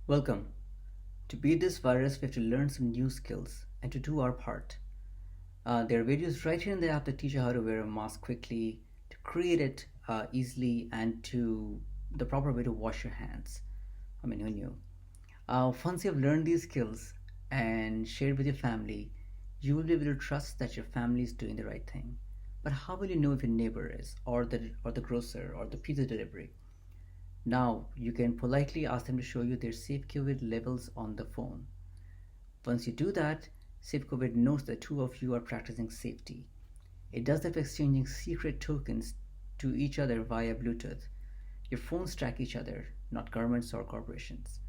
Welcome. To beat this virus, we have to learn some new skills and to do our part. There are videos right here in the app that teach you how to wear a mask quickly, to create it easily, and to the proper way to wash your hands. I mean, who knew? Once you have learned these skills and shared with your family, you will be able to trust that your family is doing the right thing. But how will you know if your neighbor is, or the grocer, or the pizza delivery? Now you can politely ask them to show you their safeCOVID levels on the phone. Once you do that, safeCOVID knows that two of you are practicing safety. It does that by exchanging secret tokens to each other via Bluetooth. Your phones track each other, not governments or corporations.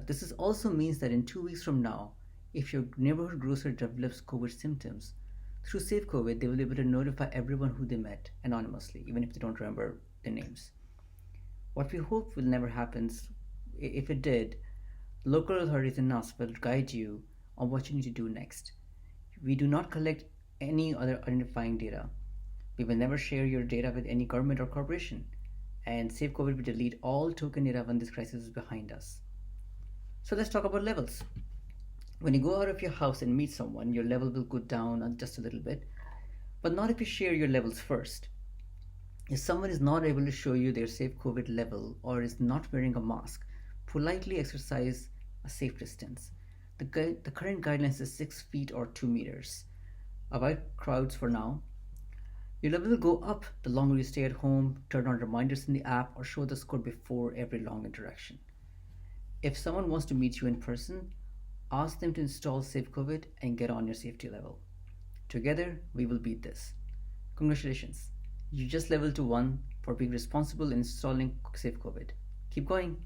This is also means that in 2 weeks from now, if your neighborhood grocer develops COVID symptoms, through safeCOVID, they will be able to notify everyone who they met anonymously, even if they don't remember their names. What we hope will never happen, if it did, local authorities and us will guide you on what you need to do next. We do not collect any other identifying data. We will never share your data with any government or corporation. And SafeCOVID will delete all token data when this crisis is behind us. So let's talk about levels. When you go out of your house and meet someone, your level will go down just a little bit, but not if you share your levels first. If someone is not able to show you their safe COVID level or is not wearing a mask, politely exercise a safe distance. The current guidelines is 6 feet or 2 meters. Avoid crowds for now. Your level will go up the longer you stay at home, turn on reminders in the app, or show the score before every long interaction. If someone wants to meet you in person, ask them to install SafeCOVID and get on your safety level. Together, we will beat this. Congratulations. You just leveled to 1 for being responsible in installing SafeCOVID. Keep going.